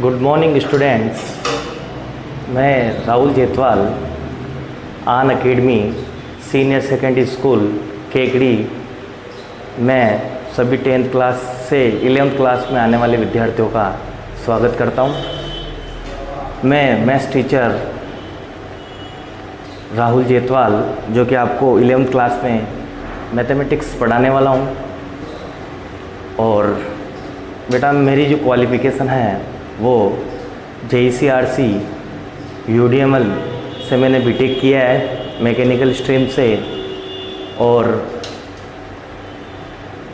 Good morning students. मैं राहुल जेतवाल आन academy senior secondary school Kekri मैं सभी 10th क्लास से 11th क्लास में आने वाले विद्यार्थियों का स्वागत करता हूं। मैं मैथ्स टीचर राहुल जेतवाल जो कि आपको 11th क्लास में मैथमेटिक्स पढ़ाने वाला हूं। और बेटा मेरी जो क्वालिफ़िकेशन है वो JEC-RC UDML से मैंने बीटेक किया है मैकेनिकल स्ट्रीम से। और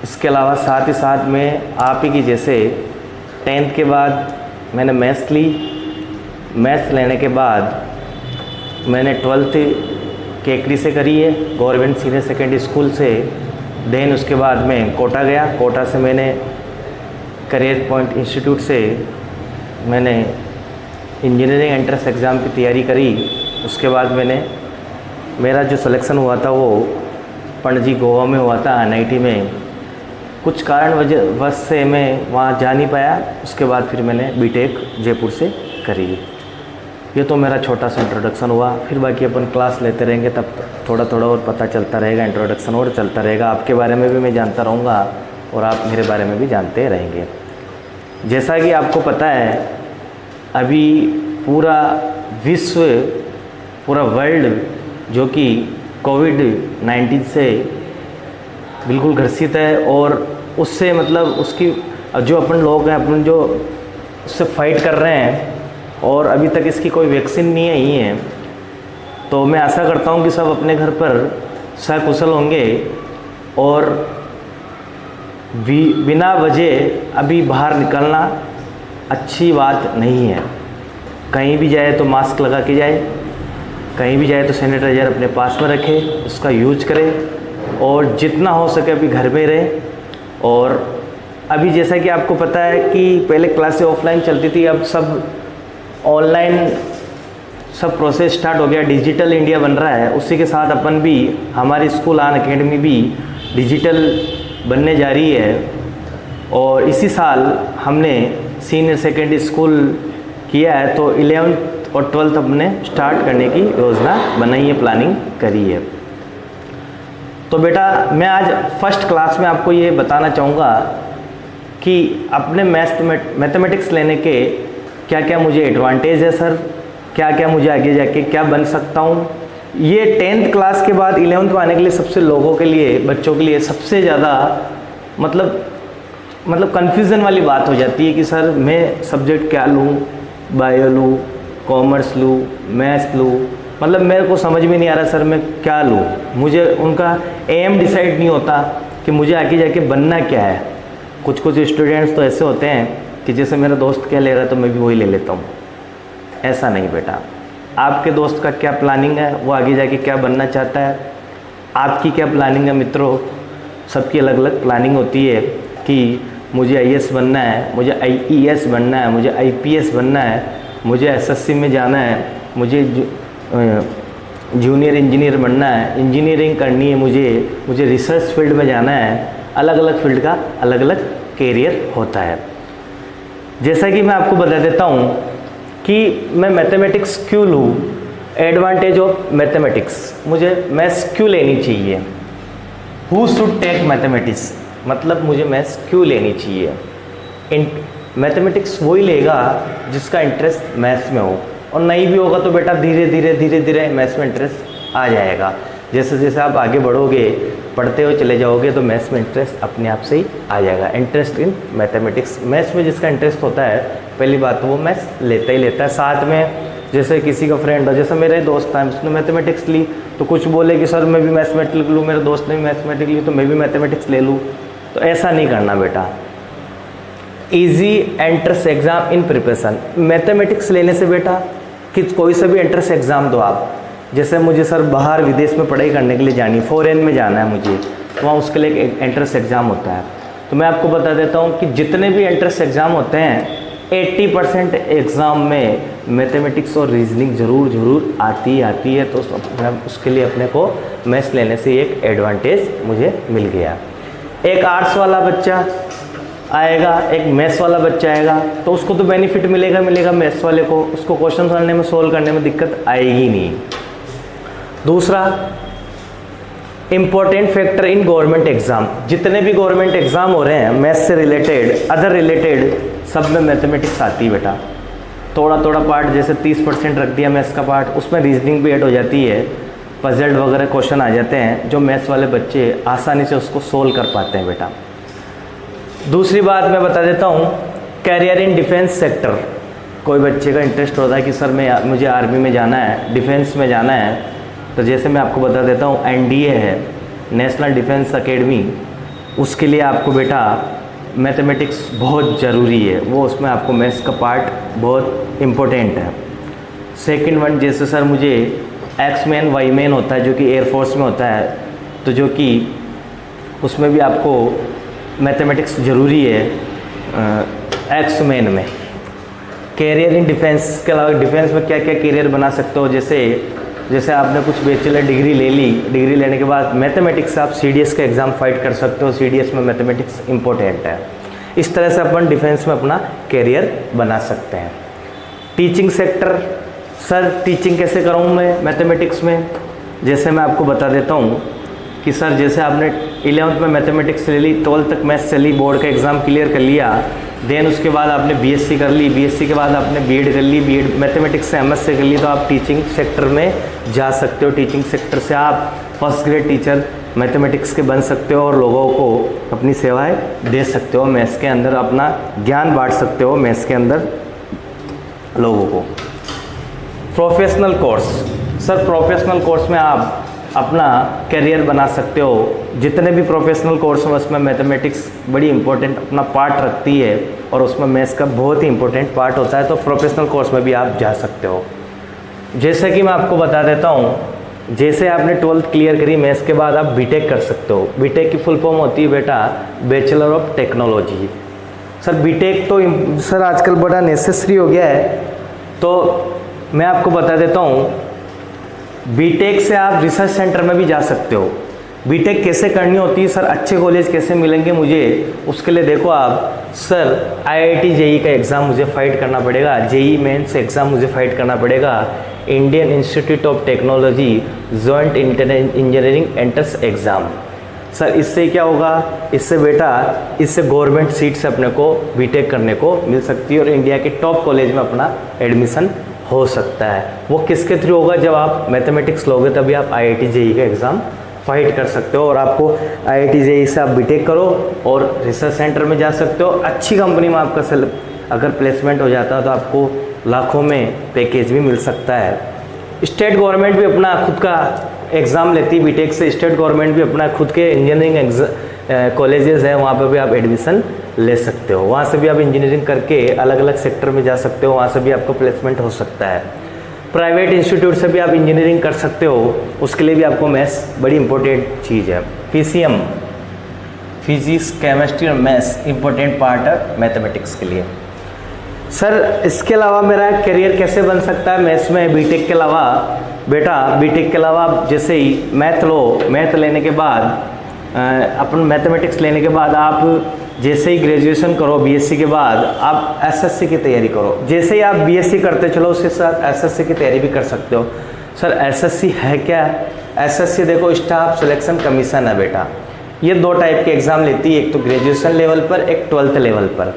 इसके अलावा साथ ही साथ में आप ही की जैसे 10th के बाद मैंने मैथ्स ली। मैथ्स लेने के बाद मैंने 12th केकड़ी से करी है गवर्नमेंट सीनियर सेकेंडरी स्कूल से। देन उसके बाद मैं कोटा गया। कोटा से मैंने करियर पॉइंट इंस्टीट्यूट से मैंने इंजीनियरिंग एंट्रेंस एग्ज़ाम की तैयारी करी। उसके बाद मेरा जो सिलेक्शन हुआ था वो पणजी गोवा में हुआ था NIT में। कुछ कारण वजह से मैं वहाँ जा नहीं पाया। उसके बाद फिर मैंने बीटेक जयपुर से करी। ये तो मेरा छोटा सा इंट्रोडक्शन हुआ। फिर बाकी अपन क्लास लेते रहेंगे तब थोड़ा थोड़ा और पता चलता रहेगा, इंट्रोडक्शन और चलता रहेगा। आपके बारे में भी मैं जानता रहूँगा और आप मेरे बारे में भी जानते रहेंगे। जैसा कि आपको पता है अभी पूरा विश्व, पूरा वर्ल्ड जो कि कोविड-19 से बिल्कुल ग्रसित है और उससे मतलब उसकी जो अपन लोग हैं अपन जो उससे फाइट कर रहे हैं और अभी तक इसकी कोई वैक्सीन नहीं आई है। तो मैं आशा करता हूँ कि सब अपने घर पर सकुशल होंगे और बिना वजह अभी बाहर निकलना अच्छी बात नहीं है। कहीं भी जाए तो मास्क लगा के जाए, कहीं भी जाए तो सैनिटाइज़र अपने पास में रखे, उसका यूज करें और जितना हो सके अभी घर में रहे। और अभी जैसा कि आपको पता है कि पहले क्लासें ऑफलाइन चलती थी, अब सब ऑनलाइन सब प्रोसेस स्टार्ट हो गया, डिजिटल इंडिया बन रहा है। उसी के साथ अपन भी हमारी स्कूल आन अकेडमी भी डिजिटल बनने जा रही है। और इसी साल हमने सीनियर सेकेंडरी स्कूल किया है तो 11th और 12th हमने स्टार्ट करने की योजना बनाई है, प्लानिंग करी है। तो बेटा मैं आज फर्स्ट क्लास में आपको ये बताना चाहूँगा कि अपने मैथमेटिक्स लेने के क्या क्या मुझे एडवांटेज है सर, क्या क्या मुझे आगे जाके क्या बन सकता हूँ। ये 10th क्लास के बाद 11th में आने के लिए सबसे लोगों के लिए, बच्चों के लिए सबसे ज़्यादा मतलब कन्फ्यूज़न वाली बात हो जाती है कि सर मैं सब्जेक्ट क्या लूँ, बायो लूँ, कॉमर्स लूँ, मैथ्स लूँ, मतलब मेरे को समझ में नहीं आ रहा सर मैं क्या लूँ। मुझे उनका एम डिसाइड नहीं होता कि मुझे आगे जाके बनना क्या है। कुछ स्टूडेंट्स तो ऐसे होते हैं कि जैसे मेरा दोस्त क्या ले रहा है तो मैं भी वही ले लेता हूँ। ऐसा नहीं बेटा, आपके दोस्त का क्या प्लानिंग है, वो आगे जाके क्या बनना चाहता है, आपकी क्या प्लानिंग है मित्रों। सबकी अलग अलग प्लानिंग होती है कि मुझे IAS बनना है, मुझे IES बनना है, मुझे IPS बनना है, मुझे SSC में जाना है, मुझे जूनियर इंजीनियर बनना है, इंजीनियरिंग करनी है, मुझे रिसर्च फील्ड में जाना है। अलग अलग फील्ड का अलग अलग कैरियर होता है। जैसा कि मैं आपको बता देता हूँ कि मैं मैथमेटिक्स क्यों लूँ, एडवांटेज ऑफ मैथमेटिक्स, मुझे मैथ्स क्यों लेनी चाहिए। हु शुड टेक मैथमेटिक्स, मतलब मुझे मैथ्स क्यों लेनी चाहिए। मैथमेटिक्स वही लेगा जिसका इंटरेस्ट मैथ्स में हो, और नहीं भी होगा तो बेटा धीरे धीरे मैथ्स में इंटरेस्ट आ जाएगा। जैसे जैसे आप आगे बढ़ोगे, पढ़ते हुए चले जाओगे तो मैथ्स में इंटरेस्ट अपने आप से ही आ जाएगा। इंटरेस्ट इन मैथमेटिक्स, मैथ्स में जिसका इंटरेस्ट होता है पहली बात तो वो मैथ्स लेता ही लेता है। साथ में जैसे किसी का फ्रेंड हो, जैसे मेरा ही दोस्त था, उसने मैथमेटिक्स ली तो कुछ बोले कि सर मैं भी मैथमेटिक्स लूँ, मेरे दोस्त ने भी मैथमेटिक्स ली तो मैं भी मैथमेटिक्स ले लूँ। तो ऐसा नहीं करना बेटा। Easy entrance exam in preparation, mathematics लेने से बेटा कि कोई सा भी एंट्रेंस एग्ज़ाम दो आप। जैसे मुझे सर बाहर विदेश में पढ़ाई करने के लिए जानी, फॉरेन में जाना है मुझे, तो वहाँ उसके लिए एक एंट्रेंस एग्ज़ाम होता है। तो मैं आपको बता देता हूँ कि जितने भी एंट्रेंस एग्ज़ाम होते हैं 80% एग्ज़ाम में मैथमेटिक्स और रीजनिंग ज़रूर आती है। तो उसके लिए अपने को मैथ्स लेने से एक एडवांटेज मुझे मिल गया। एक आर्ट्स वाला बच्चा आएगा, एक मैथ्स वाला बच्चा आएगा तो उसको तो बेनिफिट मिलेगा मैथ्स वाले को, उसको क्वेश्चन करने में सोल्व करने में दिक्कत आएगी नहीं। दूसरा important factor in government exam, जितने भी गवर्नमेंट एग्जाम हो रहे हैं मैथ्स से रिलेटेड, अदर रिलेटेड, सब में मैथमेटिक्स आती है बेटा। थोड़ा पार्ट जैसे 30% रख दिया मैथ्स का पार्ट, उसमें रीजनिंग भी ऐड हो जाती है, पजल वगैरह क्वेश्चन आ जाते हैं जो मैथ्स वाले बच्चे आसानी से उसको सोल्व कर पाते हैं बेटा। दूसरी बात मैं बता देता हूँ, कैरियर इन डिफेंस सेक्टर। कोई बच्चे का इंटरेस्ट होता है कि सर मुझे आर्मी में जाना है, डिफेंस में जाना है, तो जैसे मैं आपको बता देता हूँ NDA है, नेशनल डिफेंस एकेडमी, उसके लिए आपको बेटा मैथमेटिक्स बहुत ज़रूरी है, वो उसमें आपको मैथ्स का पार्ट बहुत इम्पोर्टेंट है। सेकंड वन, जैसे सर मुझे एक्समैन वाईमैन होता है जो कि एयरफोर्स में होता है, तो जो कि उसमें भी आपको मैथमेटिक्स ज़रूरी है एक्समैन में। कैरियर इन डिफेंस के अलावा डिफेंस में क्या क्या कैरियर बना सकते हो, जैसे आपने कुछ बैचलर डिग्री ले ली, डिग्री लेने के बाद मैथमेटिक्स से आप CDS का एग्ज़ाम फाइट कर सकते हो, CDS में मैथमेटिक्स इम्पोर्टेंट है। इस तरह से अपन डिफेंस में अपना कैरियर बना सकते हैं। टीचिंग सेक्टर, सर टीचिंग कैसे करूँ मैं मैथमेटिक्स में, जैसे मैं आपको बता देता हूँ कि सर जैसे आपने 11th में मैथमेटिक्स ले ली, 12th तक मैथ्स चली, बोर्ड का एग्ज़ाम क्लियर कर लिया, देन उसके बाद आपने BSc कर ली, BSc के बाद आपने B.Ed कर ली, B.Ed मैथमेटिक्स से MSc कर ली, तो आप टीचिंग सेक्टर में जा सकते हो। टीचिंग सेक्टर से आप फर्स्ट ग्रेड टीचर मैथमेटिक्स के बन सकते हो और लोगों को अपनी सेवाएं दे सकते हो, मैथ्स के अंदर अपना ज्ञान बांट सकते हो, मैथ्स के अंदर लोगों को। Professional course, sir professional course में आप अपना करियर बना सकते हो। जितने भी प्रोफेशनल कोर्स हैं उसमें मैथमेटिक्स बड़ी इंपॉर्टेंट अपना पार्ट रखती है और उसमें मैथ्स का बहुत ही इंपॉर्टेंट पार्ट होता है, तो प्रोफेशनल कोर्स में भी आप जा सकते हो। जैसे कि मैं आपको बता देता हूँ, जैसे आपने 12th क्लियर करी, मैथ्स के बाद आप B.Tech कर सकते हो। B.Tech की फुल फॉर्म होती है बेटा bachelor of technology. Sir B.Tech तो सर आजकल बड़ा नेसेसरी हो गया है, तो मैं आपको बता देता हूँ B.Tech से आप रिसर्च सेंटर में भी जा सकते हो। B.Tech कैसे करनी होती है सर, अच्छे कॉलेज कैसे मिलेंगे मुझे, उसके लिए देखो आप, सर IIT JEE का एग्ज़ाम मुझे फाइट करना पड़ेगा, JEE मेंस एग्ज़ाम मुझे फाइट करना पड़ेगा, Indian institute of technology joint engineering entrance exam. Sir इससे क्या होगा, इससे बेटा इससे गवर्नमेंट सीट से अपने को B.Tech करने को मिल सकती है और इंडिया के टॉप कॉलेज में अपना एडमिशन हो सकता है। वो किसके थ्रू होगा, जब आप मैथमेटिक्स लोगे तभी आप IIT JEE का एग्ज़ाम फाइट कर सकते हो और आपको IIT JEE से आप B.Tech करो और रिसर्च सेंटर में जा सकते हो। अच्छी कंपनी में आपका अगर प्लेसमेंट हो जाता है तो आपको लाखों में पैकेज भी मिल सकता है। स्टेट गवर्नमेंट भी अपना खुद का एग्ज़ाम लेती है B.Tech से, स्टेट गवर्नमेंट भी अपना खुद के इंजीनियरिंग कॉलेजेस हैं, वहाँ पर भी आप एडमिशन ले सकते हो, वहाँ से भी आप इंजीनियरिंग करके अलग अलग सेक्टर में जा सकते हो, वहाँ से भी आपको प्लेसमेंट हो सकता है। प्राइवेट इंस्टीट्यूट से भी आप इंजीनियरिंग कर सकते हो, उसके लिए भी आपको मैथ्स बड़ी इंपॉर्टेंट चीज़ है। PCM फिजिक्स केमिस्ट्री और मैथ्स इंपॉर्टेंट पार्ट है मैथमेटिक्स के लिए। सर इसके अलावा मेरा करियर कैसे बन सकता है मैथ्स में B.Tech के अलावा, बेटा B.Tech के अलावा जैसे ही मैथ लो, मैथ लेने के बाद अपन मैथमेटिक्स लेने के बाद आप जैसे ही ग्रेजुएशन करो BSc के बाद आप SSC की तैयारी करो। जैसे ही आप BSc करते चलो उसके साथ SSC की तैयारी भी कर सकते हो। सर SSC है क्या, SSC देखो स्टाफ सिलेक्शन कमीशन है बेटा, ये 2 टाइप के एग्ज़ाम लेती है, एक तो ग्रेजुएशन लेवल पर, एक 12th लेवल पर।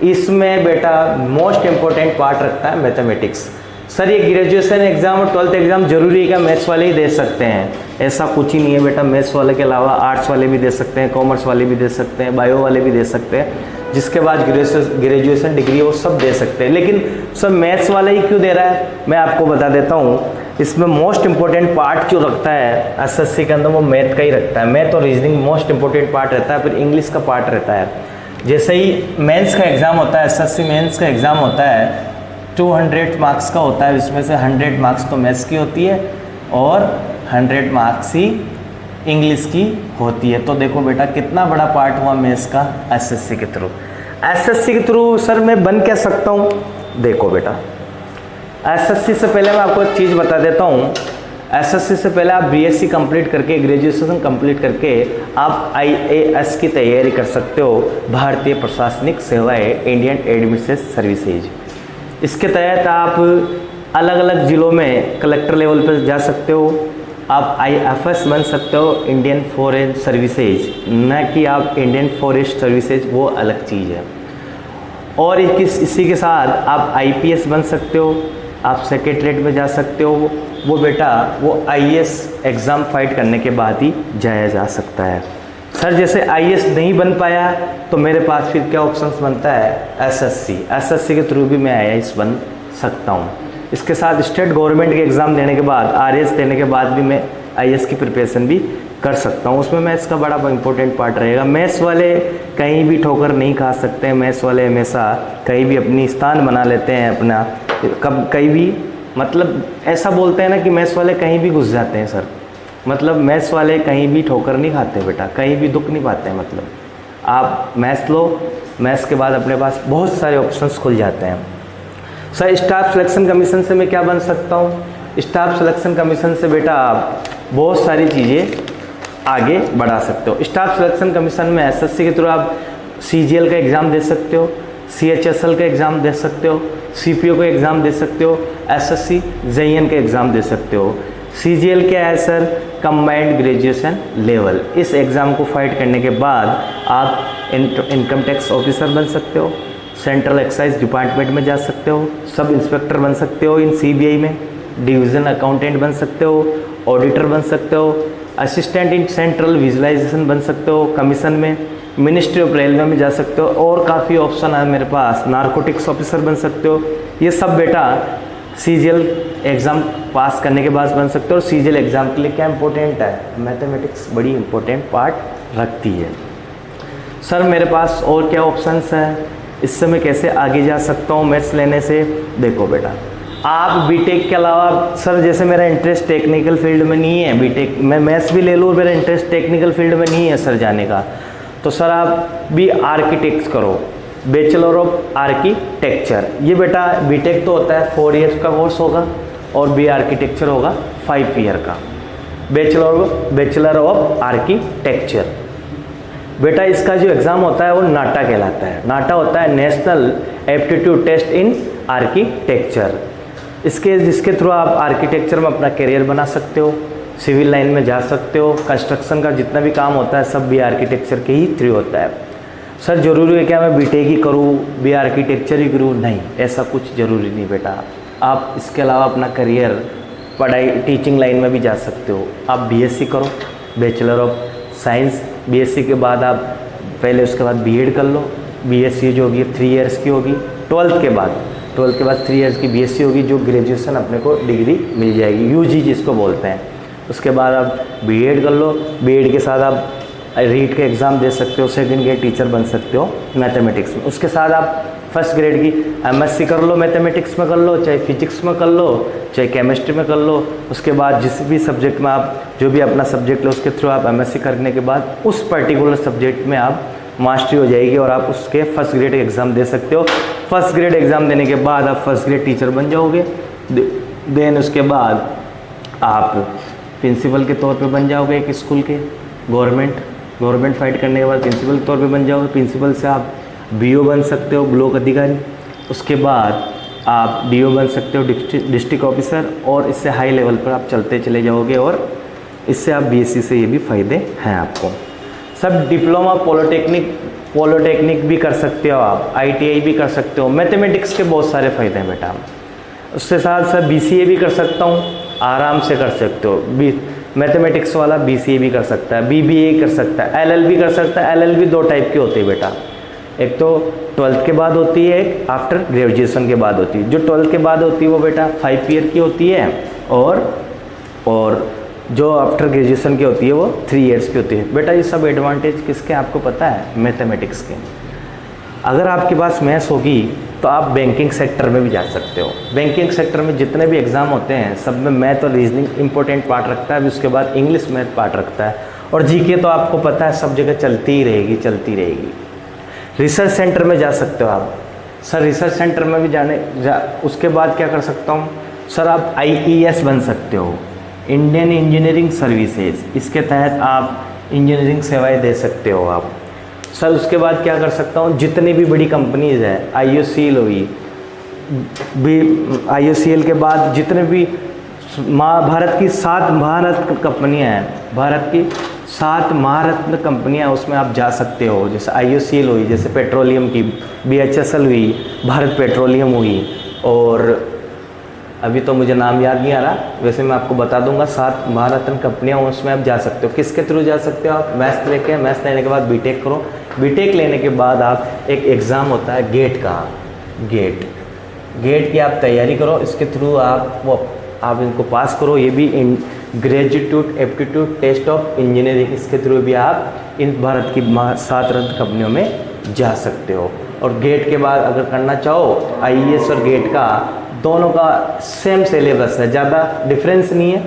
इसमें बेटा मोस्ट इम्पोर्टेंट पार्ट रखता है मैथमेटिक्स। सर ये ग्रेजुएशन एग्ज़ाम और 12th एग्ज़ाम जरूरी है क्या, मैथ्स वाले ही दे सकते हैं, ऐसा कुछ ही नहीं है बेटा। मैथ्स वाले के अलावा आर्ट्स वाले भी दे सकते हैं, कॉमर्स वाले भी दे सकते हैं, बायो वाले भी दे सकते हैं, जिसके बाद ग्रेजुएशन डिग्री वो सब दे सकते हैं। लेकिन सर मैथ्स वाला ही क्यों दे रहा है, मैं आपको बता देता हूँ। इसमें मोस्ट इंपॉर्टेंट पार्ट जो रखता है SSC के अंदर वो मैथ का ही रखता है। मैथ और रीजनिंग मोस्ट इंपॉर्टेंट पार्ट रहता है, फिर इंग्लिश का पार्ट रहता है। जैसे ही मेंस का एग्ज़ाम होता है, SSC मेंस का एग्ज़ाम होता है 200 मार्क्स का होता है, इसमें से 100 मार्क्स तो मैथ्स की होती है और 100 मार्क्स ही इंग्लिश की होती है। तो देखो बेटा कितना बड़ा पार्ट हुआ मैथ्स का SSC के थ्रू। SSC के थ्रू सर मैं बन क्या सकता हूँ, देखो बेटा SSC से पहले मैं आपको एक चीज़ बता देता हूँ। एसएससी से पहले आप बीएससी कंप्लीट करके, ग्रेजुएशन कंप्लीट करके आप आईएएस की तैयारी कर सकते हो, भारतीय प्रशासनिक सेवाएं, इंडियन एडमिनिस्ट्रेटिव सर्विसेज। इसके तहत आप अलग अलग ज़िलों में कलेक्टर लेवल पर जा सकते हो, आप आईएफएस बन सकते हो, इंडियन फॉरेन सर्विसेज, न कि आप इंडियन फॉरेस्ट सर्विसेज, वो अलग चीज़ है। और इसी के साथ आप आईपीएस बन सकते हो, आप सेक्रेटरीट में जा सकते हो, वो बेटा वो आईएएस एग्ज़ाम फाइट करने के बाद ही जाया जा सकता है। सर जैसे आईएएस नहीं बन पाया तो मेरे पास फिर क्या ऑप्शंस बनता है, एसएससी के थ्रू भी मैं आईएएस बन सकता हूँ। इसके साथ स्टेट गवर्नमेंट के एग्ज़ाम देने के बाद, आरएएस देने के बाद भी मैं आईएएस की प्रिपरेशन भी कर सकता हूँ। उसमें मैथ्स का बड़ा इंपॉर्टेंट पार्ट रहेगा। मैथ्स वाले कहीं भी ठोकर नहीं खा सकते हैं, मैथ्स वाले हमेशा कहीं भी अपनी स्थान बना लेते हैं अपना, कहीं भी, मतलब ऐसा बोलते हैं ना कि मैथ्स वाले कहीं भी घुस जाते हैं सर, मतलब मैथ्स वाले कहीं भी ठोकर नहीं खाते बेटा, कहीं भी दुख नहीं पाते हैं। मतलब आप मैथ्स लो, मैथ्स के बाद अपने पास बहुत सारे ऑप्शंस खुल जाते हैं। सर स्टाफ सिलेक्शन कमीशन से मैं क्या बन सकता हूँ, स्टाफ सिलेक्शन कमीशन से बेटा आप बहुत सारी चीज़ें आगे बढ़ा सकते हो। स्टाफ सिलेक्शन कमीशन में एसएससी के थ्रू आप सीजीएल का एग्ज़ाम दे सकते हो, सीएचएसएल का एग्ज़ाम दे सकते हो, सीपीओ का एग्ज़ाम दे सकते हो, एसएससी जेईएन का एग्ज़ाम दे सकते हो। सीजीएल क्या है सर, कंबाइंड ग्रेजुएशन लेवल। इस एग्ज़ाम को फाइट करने के बाद आप इनकम टैक्स ऑफिसर बन सकते हो, सेंट्रल एक्साइज डिपार्टमेंट में जा सकते हो, सब इंस्पेक्टर बन सकते हो इन सीबीआई में, डिवीज़न अकाउंटेंट बन सकते हो, ऑडिटर बन सकते हो, असिस्टेंट इन सेंट्रल विजुलाइजेशन बन सकते हो कमीशन में, मिनिस्ट्री ऑफ रेलवे में जा सकते हो, और काफ़ी ऑप्शन है मेरे पास, नारकोटिक्स ऑफिसर बन सकते हो। ये सब बेटा सीजीएल एग्ज़ाम पास करने के बाद बन सकते हो। और सीजीएल एग्ज़ाम के लिए क्या इंपॉर्टेंट है, मैथमेटिक्स बड़ी इंपॉर्टेंट पार्ट रखती है। सर मेरे पास और क्या ऑप्शंस हैं, इससे मैं कैसे आगे जा सकता हूँ मैथ्स लेने से। देखो बेटा, आप बीटेक के अलावा, सर जैसे मेरा इंटरेस्ट टेक्निकल फील्ड में नहीं है, बीटेक मैं मैथ्स भी ले लूँ, मेरा इंटरेस्ट टेक्निकल फील्ड में नहीं है सर जाने का, तो सर आप भी आर्किटेक्ट्स करो, बैचलर ऑफ आर्किटेक्चर। ये बेटा बीटेक तो होता है 4 ईयर्स का कोर्स होगा, और बी आर्किटेक्चर होगा 5 ईयर का। बैचलर ऑफ आर्किटेक्चर बेटा, इसका जो एग्ज़ाम होता है वो नाटा कहलाता है। नाटा होता है national aptitude test in architecture. जिसके थ्रू आप आर्किटेक्चर में अपना करियर बना सकते हो, सिविल लाइन में जा सकते हो, कंस्ट्रक्शन का जितना भी काम होता है सब भी आर्किटेक्चर के ही थ्रू होता है। सर ज़रूरी है क्या मैं बीटेक ही करूँ, बी आर्किटेक्चर ही करूँ? नहीं, ऐसा कुछ ज़रूरी नहीं बेटा। आप इसके अलावा अपना करियर पढ़ाई टीचिंग लाइन में भी जा सकते हो। आप बीएससी करो, बैचलर ऑफ साइंस, बीएससी के बाद आप पहले उसके बाद बीएड कर लो। बीएससी जो होगी 3 ईयर्स की होगी, 12th के बाद 3 ईयर्स की बीएससी होगी, जो ग्रेजुएशन अपने को डिग्री मिल जाएगी, यूजी जिसको बोलते हैं। उसके बाद आप बीएड कर लो, बीएड के साथ आप रीट के एग्ज़ाम दे सकते हो, सेकंड ग्रेड टीचर बन सकते हो मैथमेटिक्स में। उसके साथ आप फर्स्ट ग्रेड की एमएससी कर लो, मैथमेटिक्स में कर लो, चाहे फिजिक्स में कर लो, चाहे केमिस्ट्री में कर लो। उसके बाद जिस भी सब्जेक्ट में आप जो भी अपना सब्जेक्ट लो उसके थ्रू आप एमएससी करने के बाद उस पर्टिकुलर सब्जेक्ट में आप मास्टरी हो जाएगी और आप उसके फर्स्ट ग्रेड एग्ज़ाम दे सकते हो। फर्स्ट ग्रेड एग्ज़ाम देने के बाद आप फर्स्ट ग्रेड टीचर बन जाओगे। देन उसके बाद आप प्रिंसिपल के तौर पे बन जाओगे एक स्कूल के, गवर्नमेंट फाइट करने के बाद प्रिंसिपल के तौर पे बन जाओगे। प्रिंसिपल से आप बीओ बन सकते हो, ब्लॉक अधिकारी। उसके बाद आप डीओ बन सकते हो, डिस्ट्रिक्ट ऑफिसर, और इससे हाई लेवल पर आप चलते चले जाओगे। और इससे आप बीएससी से ये भी फ़ायदे हैं आपको। सब डिप्लोमा पॉलिटेक्निक भी कर सकते हो आप, आईटीआई भी कर सकते हो। मैथमेटिक्स के बहुत सारे फ़ायदे हैं बेटा। उसके साथ साथ बीसीए भी कर सकता हूँ, आराम से कर सकते हो। मैथमेटिक्स वाला बीसीए भी कर सकता है, बीबीए कर सकता है, एलएलबी कर सकता है। एलएलबी 2 टाइप की होती है बेटा, एक तो 12th के बाद होती है, एक आफ्टर ग्रेजुएशन के बाद होती है। जो 12th के बाद होती है वो बेटा 5 ईयर की होती है, और जो आफ्टर ग्रेजुएशन की होती है वो 3 ईयर्स की होती है। बेटा ये सब एडवांटेज किसके आपको पता है? मैथमेटिक्स के। अगर आपके पास मैथ्स होगी तो आप बैंकिंग सेक्टर में भी जा सकते हो। बैंकिंग सेक्टर में जितने भी एग्ज़ाम होते हैं सब में मैथ और रीजनिंग इंपॉर्टेंट पार्ट रखता है, उसके बाद इंग्लिश मैथ पार्ट रखता है, और जीके तो आपको पता है सब जगह चलती ही रहेगी। रिसर्च सेंटर में जा सकते हो आप। सर रिसर्च सेंटर में भी उसके बाद क्या कर सकता हूँ? सर आप आईईएस बन सकते हो, इंडियन इंजीनियरिंग सर्विसेज, इसके तहत आप इंजीनियरिंग सेवाएं दे सकते हो आप। सर उसके बाद क्या कर सकता हूँ, जितनी भी बड़ी कंपनीज़ है, IOCL हुई, IOCL के बाद जितने भी भारत की 7 महारत्न कंपनियाँ हैं, भारत की 7 महारत्न कंपनियाँ, उसमें आप जा सकते हो। जैसे IOCL हुई, जैसे पेट्रोलियम की BHSL हुई, भारत पेट्रोलियम हुई, और अभी तो मुझे नाम याद नहीं आ रहा, वैसे मैं आपको बता दूंगा 7 महारत्न कंपनियाँ, उसमें आप जा सकते हो। किसके थ्रू जा सकते हो आप, मैथ्स लेके, मैथ्स लेने के बाद बीटेक करो, बीटेक लेने के बाद आप एक एग्ज़ाम होता है गेट का, गेट की आप तैयारी करो, इसके थ्रू आप इनको पास करो। ये भी graduate aptitude test of engineering, इसके थ्रू भी आप इन भारत की 7 रत्न कंपनियों में जा सकते हो। और गेट के बाद अगर करना चाहो IAS और गेट का दोनों का सेम सिलेबस है, ज़्यादा डिफरेंस नहीं है।